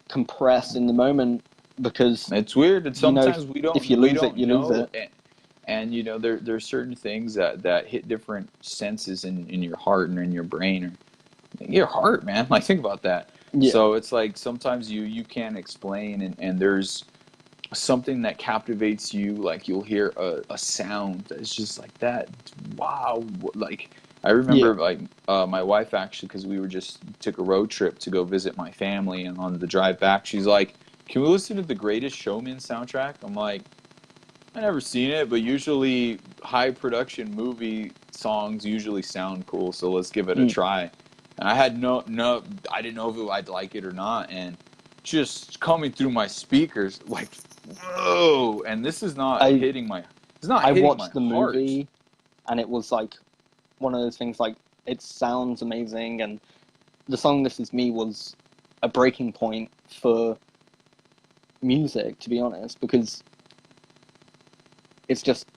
compress in the moment, because it's weird, and sometimes we don't. If you lose it, you lose it. And you know, there's certain things that hit different senses in your heart and in your brain, or your heart, man. Like, think about that. Yeah. So it's like sometimes you can't explain, and there's something that captivates you. Like, you'll hear a sound that's just like that. Wow. Like, I remember like my wife, actually, because we took a road trip to go visit my family, and on the drive back, she's like, can we listen to the Greatest Showman soundtrack? I'm like, I never seen it, but usually high production movie songs usually sound cool, so let's give it a try. And I had I didn't know if I'd like it or not, and just coming through my speakers, like, whoa! And this is not hitting my. It's not. I hitting watched the heart. movie, and it was like one of those things. Like, it sounds amazing, and the song "This Is Me" was a breaking point for music, to be honest, because it's just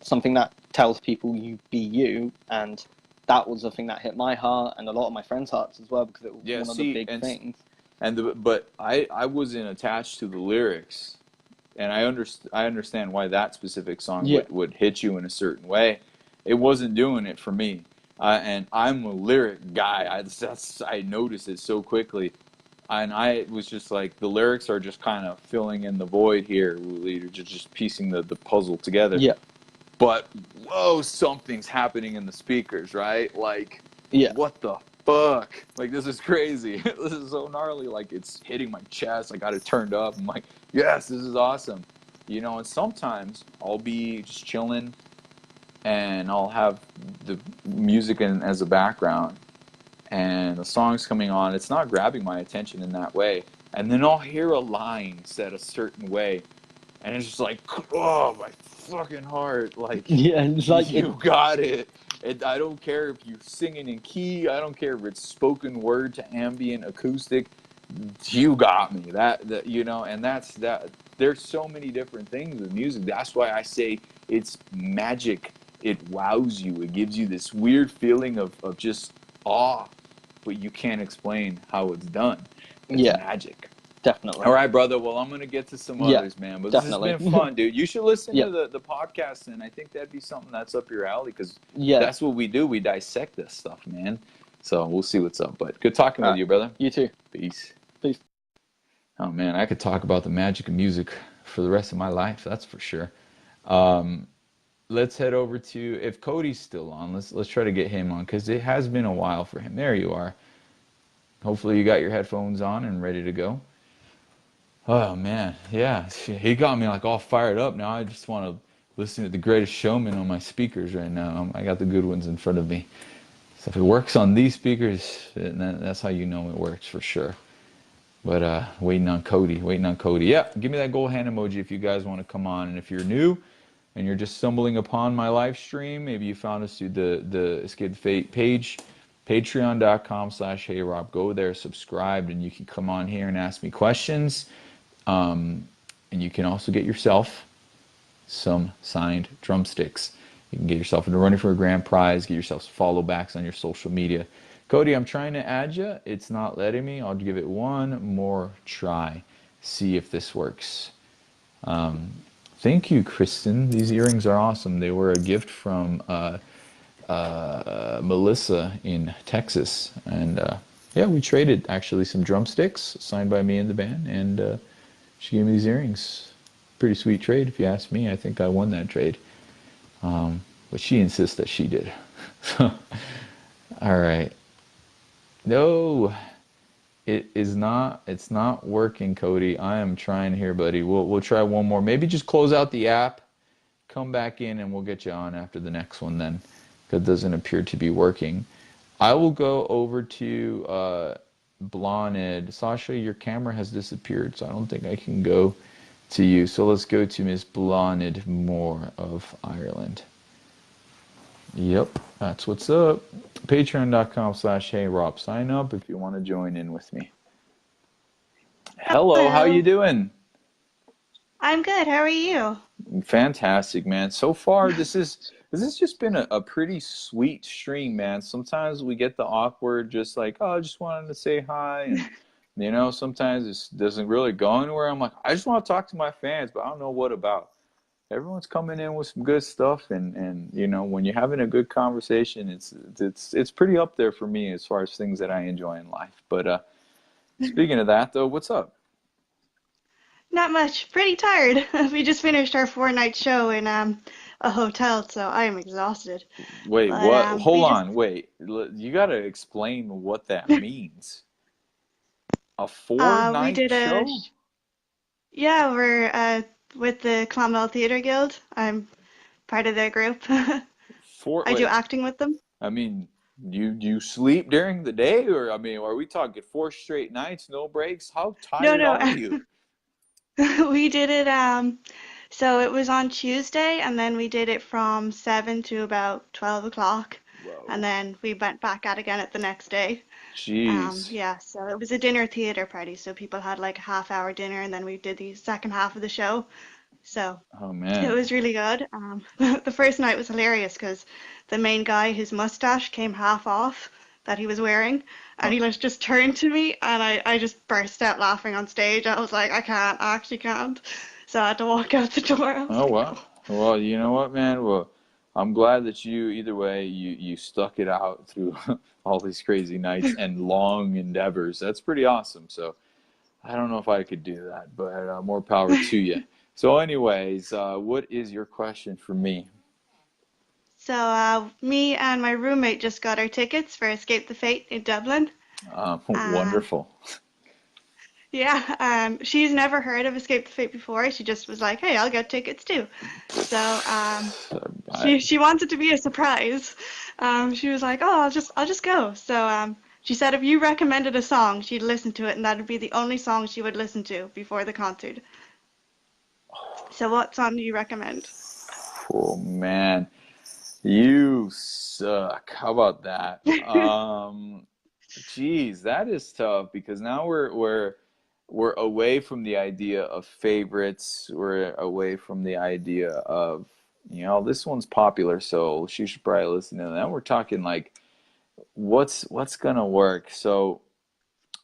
something that tells people you be you, and that was the thing that hit my heart and a lot of my friends' hearts as well, because it was one of the big things. But I wasn't attached to the lyrics, and I understand why that specific song would hit you in a certain way. It wasn't doing it for me, and I'm a lyric guy. I noticed it so quickly. And I was just like, the lyrics are just kind of filling in the void here. You're just piecing the puzzle together. Yeah. But, whoa, something's happening in the speakers, right? Like, what the fuck? Like, this is crazy. This is so gnarly. Like, it's hitting my chest. I got it turned up. I'm like, yes, this is awesome. You know, and sometimes I'll be just chilling, and I'll have the music as a background, and the song's coming on. It's not grabbing my attention in that way. And then I'll hear a line said a certain way, and it's just like, oh, my fucking heart. Like, it's like you got it. I don't care if you're singing in key. I don't care if it's spoken word to ambient acoustic. You got me. That you know, and that's that. There's so many different things with music. That's why I say it's magic. It wows you. It gives you this weird feeling of just awe. but you can't explain how it's done. It's Yeah, magic. definitely. All right, brother. Well, I'm gonna get to some Yeah, others, man. But definitely. this has been fun, dude. You should listen Yeah. to the podcast, and I think that'd be something that's up your alley because Yeah. that's what we do. We dissect this stuff, man. So we'll see what's up. But good talking with you, brother. You too. Peace. Peace. Oh man, I could talk about the magic of music for the rest of my life. That's for sure. Let's head over to, if Cody's still on, let's try to get him on because it has been a while for him. There you are. Hopefully you got your headphones on and ready to go. Oh man, yeah, he got me like all fired up. Now I just want to listen to The Greatest Showman on my speakers right now. I got the good ones in front of me. So if it works on these speakers, that's how you know it works for sure. But waiting on Cody. Yeah, give me that gold hand emoji if you guys want to come on. And if you're new and you're just stumbling upon my live stream, maybe you found us through the Escape the Fate page, patreon.com/HeyRob. Go there, subscribe, and you can come on here and ask me questions. And you can also get yourself some signed drumsticks. You can get yourself in the running for a grand prize, get yourself some follow backs on your social media. Cody, I'm trying to add you. It's not letting me. I'll give it one more try. See if this works. Thank you, Kristen. These earrings are awesome. They were a gift from Melissa in Texas. And yeah, we traded actually some drumsticks signed by me and the band. And she gave me these earrings. Pretty sweet trade, if you ask me. I think I won that trade. But she insists that she did. All right. No, it's not working, Cody. I am trying here, buddy. We'll try one more. Maybe just close out the app, come back in, and we'll get you on after the next one then. Because it doesn't appear to be working. I will go over to Bloned. Sasha, your camera has disappeared, so I don't think I can go to you. So let's go to Miss Bloned Moore of Ireland. Yep, that's what's up. Patreon.com/HeyRob. Sign up if you want to join in with me. Hello, how you doing? I'm good. How are you? Fantastic, man. So far, this has just been a pretty sweet stream, man. Sometimes we get the awkward, just like, oh, I just wanted to say hi. And, you know, sometimes it doesn't really go anywhere. I'm like, I just want to talk to my fans, but I don't know what about. Everyone's coming in with some good stuff, and you know, when you're having a good conversation, it's pretty up there for me as far as things that I enjoy in life. But speaking of that, though, what's up? Not much. Pretty tired. We just finished our 4-night show in a hotel, so I am exhausted. Wait, But, what? Hold we just- on, wait. You got to explain what that means. A we 4-night did show? Yeah, we're with the Clonmel Theatre Guild. I'm part of their group. I do Wait, acting with them. I mean, you sleep during the day, or I mean, are we talking 4 straight nights, no breaks? How No, tired no. are you? We did it so it was on Tuesday, and then we did it from 7 to about 12 o'clock, Whoa, and then we went back at again at the next day. jeez. Yeah, so it was a dinner theater party, so people had like a half-hour dinner, and then we did the second half of the show. So Oh it man. was really good. The first night was hilarious because the main guy, his mustache came half off that he was wearing, and he just turned to me, and I just burst out laughing on stage. I was like, I actually can't. So I had to walk out the door. I was Oh like, wow. Well, you know what, man? Well, I'm glad that either way, you stuck it out through all these crazy nights and long endeavors. That's pretty awesome. So I don't know if I could do that, but more power to you. So, anyways, what is your question for me? So me and my roommate just got our tickets for Escape the Fate in Dublin. Um, Wonderful. Yeah, she's never heard of Escape the Fate before. She just was like, "Hey, I'll get tickets too." So I, she wanted to be a surprise. She was like, "Oh, I'll just go." So she said if you recommended a song, she'd listen to it, and that'd be the only song she would listen to before the concert. So what song do you recommend? oh man, you suck. How about that? Geez, that is tough because now we're away from the idea of favorites. We're away from the idea of, you know, this one's popular, so she should probably listen to that. We're talking like what's gonna work? So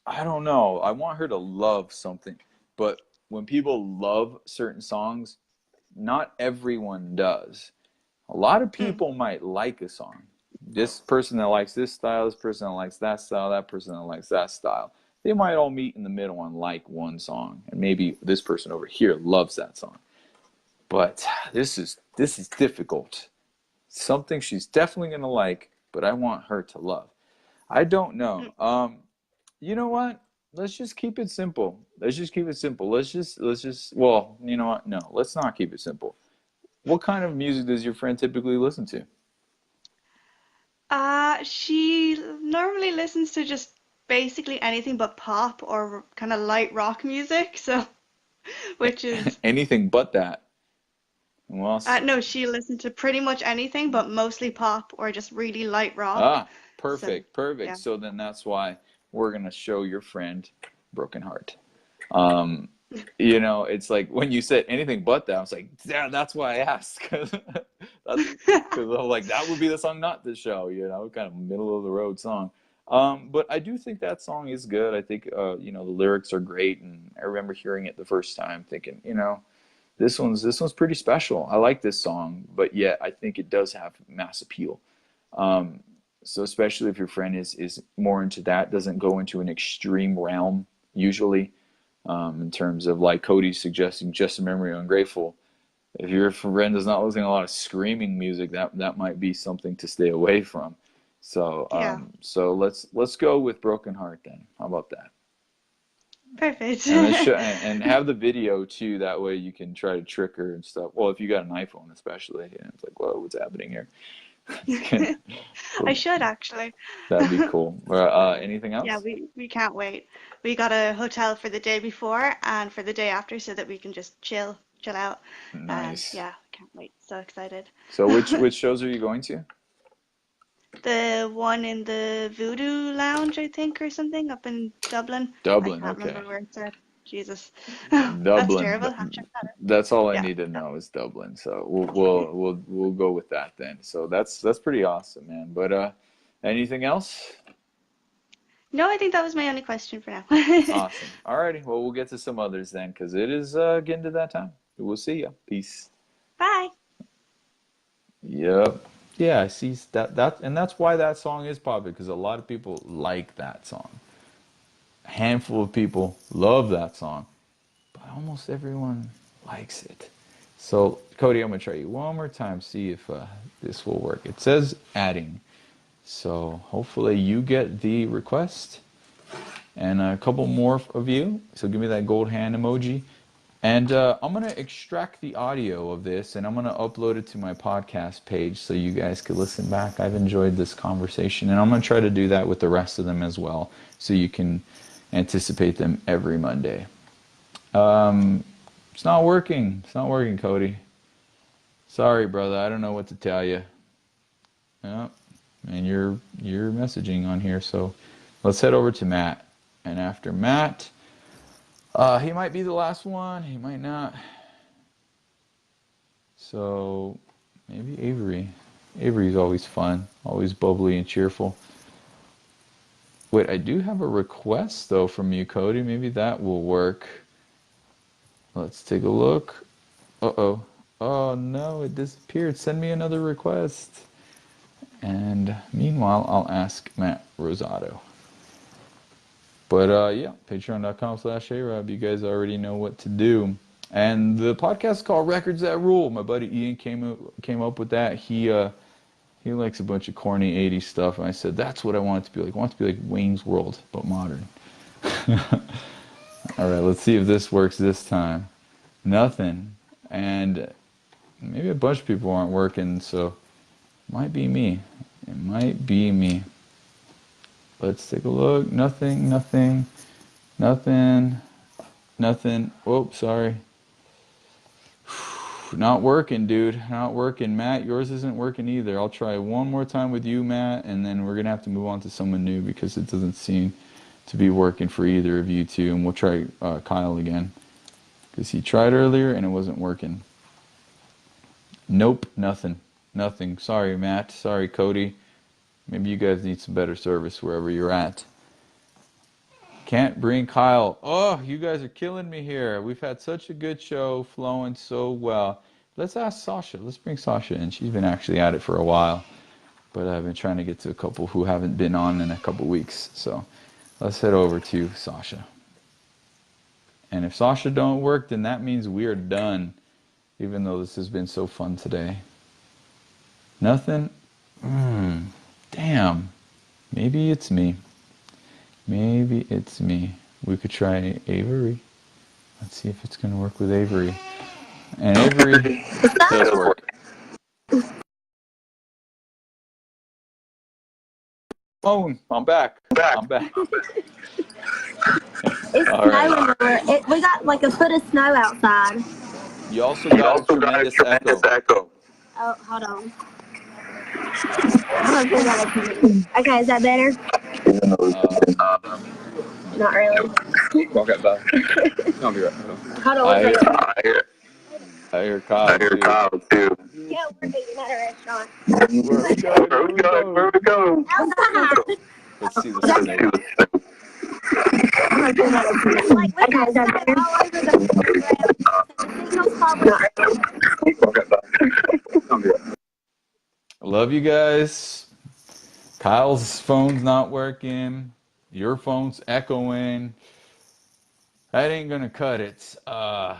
I don't know. I want her to love something, but when people love certain songs, not everyone does. A lot of Mm. people might like a song. This person that likes this style, this person that likes that style, that person that likes that style. They might all meet in the middle and like one song, and maybe this person over here loves that song. But this is difficult. Something she's definitely gonna like, but I want her to love. I don't know. Mm. You know what? Let's just keep it simple. Let's just keep it simple. Let's just well, you know what? No, let's not keep it simple. What kind of music does your friend typically listen to? She normally listens to just basically anything but pop or kind of light rock music, so which is Anything but that. Well, no, she listens to pretty much anything but mostly pop or just really light rock. ah, So, perfect, perfect. yeah. So then that's why we're gonna show your friend Broken Heart. Um, it's like when you said anything but that, I was like, yeah, that's why I asked. 'Cause I'm like, that would be the song not to show, kind of middle of the road song. But I do think that song is good. I think, the lyrics are great, and I remember hearing it the first time, thinking, this one's pretty special. I like this song, but yet I think it does have mass appeal. Um, so especially if your friend is more into that, doesn't go into an extreme realm usually, in terms of like Cody suggesting Just a Memory Ungrateful. If your friend is not listening to a lot of screaming music, that might be something to stay away from. So Yeah, let's go with Broken Heart then. How about that? perfect. And let's show, and have the video too. That way you can try to trick her and stuff. Well, if you got an iPhone, especially, it's like, whoa, what's happening here? I So should actually. that'd be cool. Anything Yeah, else? we can't wait. We got a hotel for the day before and for the day after so that we can just chill out. And Nice. yeah, can't wait. So excited. So which shows are you going to? The one in the Voodoo Lounge, I think, or something up in Dublin. I Dublin. can't Okay. remember where it's at. Jesus. That's Dublin. terrible. Have to check that out. That's all I Yeah. need to know is Dublin. So we'll go with that then. So that's pretty awesome, man. But anything else? No, I think that was my only question for now. Awesome. Alrighty. Well, we'll get to some others then, because it is getting to that time. We'll see ya. Peace. Bye. Yep. Yeah, I see and that's why that song is popular, because a lot of people like that song. A handful of people love that song, but almost everyone likes it. So, Cody, I'm gonna try you one more time, see if this will work. It says adding, so hopefully you get the request, and a couple more of you. So give me that gold hand emoji. And I'm going to extract the audio of this and I'm going to upload it to my podcast page so you guys could listen back. I've enjoyed this conversation and I'm going to try to do that with the rest of them as well so you can anticipate them every Monday. It's not working. It's not working, Cody. Sorry, brother. I don't know what to tell you. Yeah, and you're messaging on here, so let's head over to Matt. And after Matt, he might be the last one. He might not. So maybe Avery. Avery's always fun, always bubbly and cheerful. Wait, I do have a request though from you, Cody. Maybe that will work. Let's take a look. Uh-oh. Oh no, it disappeared. Send me another request. And meanwhile, I'll ask Matt Rosato. But yeah, patreon.com/ARob. You guys already know what to do. And the podcast is called Records That Rule. My buddy Ian came up with that. He likes a bunch of corny 80s stuff. And I said, that's what I want it to be like. I want it to be like Wayne's World, but modern. All right, let's see if this works this time. Nothing. And maybe a bunch of people aren't working, so it might be me. It might be me. Let's take a look. Nothing, nothing, nothing, nothing. Whoop, sorry. Not working, dude. Not working. Matt, yours isn't working either. I'll try one more time with you, Matt, and then we're going to have to move on to someone new because it doesn't seem to be working for either of you two. And we'll try Kyle again because he tried earlier and it wasn't working. Nope, nothing. Nothing. Sorry, Matt. Sorry, Cody. Maybe you guys need some better service wherever you're at. Can't bring Kyle. Oh, you guys are killing me here. We've had such a good show, flowing so well. Let's ask Sasha. Let's bring Sasha in. She's been actually at it for a while, but I've been trying to get to a couple who haven't been on in a couple weeks. So let's head over to Sasha. And if Sasha don't work, then that means we are done, even though this has been so fun today. Nothing? Damn. Maybe it's me. Maybe it's me. We could try Avery. Let's see if it's going to work with Avery. And Avery does work. Oh, I'm back. I'm back. It's All snowing. right. We got like a foot of snow outside. You also got a tremendous echo. Oh, hold on. Okay, is that better? Not really. Walk out back. I'll be right back. Hold on one second. I hear Kyle too. Yeah, we're eating at a restaurant. Where we go? Outside. Let's see the snake. Like, we got snow all over the signal's probably I love you guys. Kyle's phone's not working. Your phone's echoing. That ain't gonna cut it. Oh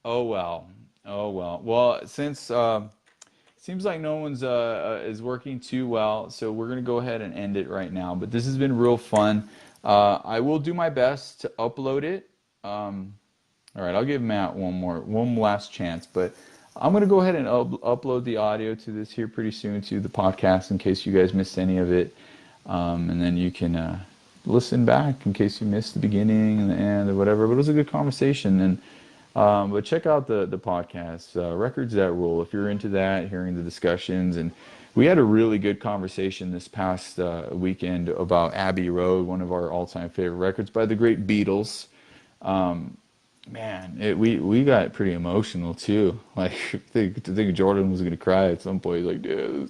well. Well, since seems like no one's is working too well, so we're gonna go ahead and end it right now. But this has been real fun. I will do my best to upload it. All right, I'll give Matt one last chance, but I'm gonna go ahead and upload the audio to this here pretty soon to the podcast in case you guys missed any of it, and then you can listen back in case you missed the beginning and the end or whatever. But it was a good conversation, and but check out the podcast, Records That Rule, if you're into that, hearing the discussions. And we had a really good conversation this past weekend about Abbey Road, one of our all-time favorite records by the great Beatles. Man, we got pretty emotional too. Like, I think Jordan was gonna cry at some point. He's like, dude,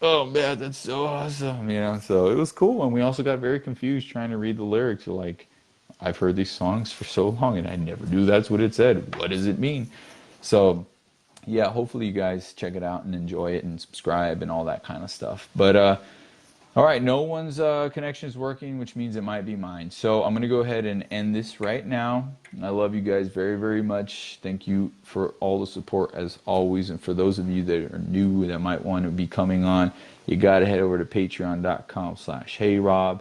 oh man, that's so awesome, you know. So it was cool, and we also got very confused trying to read the lyrics. We're like, I've heard these songs for so long, and I never knew that's what it said. What does it mean? So, yeah, hopefully you guys check it out and enjoy it and subscribe and all that kind of stuff. But all right, no one's connection is working, which means it might be mine. So I'm going to go ahead and end this right now. I love you guys very, very much. Thank you for all the support as always. And for those of you that are new that might want to be coming on, you got to head over to patreon.com/HeyRob.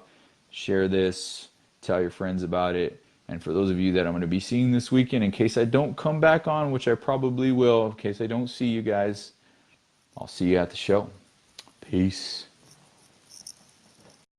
Share this. Tell your friends about it. And for those of you that I'm going to be seeing this weekend, in case I don't come back on, which I probably will, in case I don't see you guys, I'll see you at the show. Peace.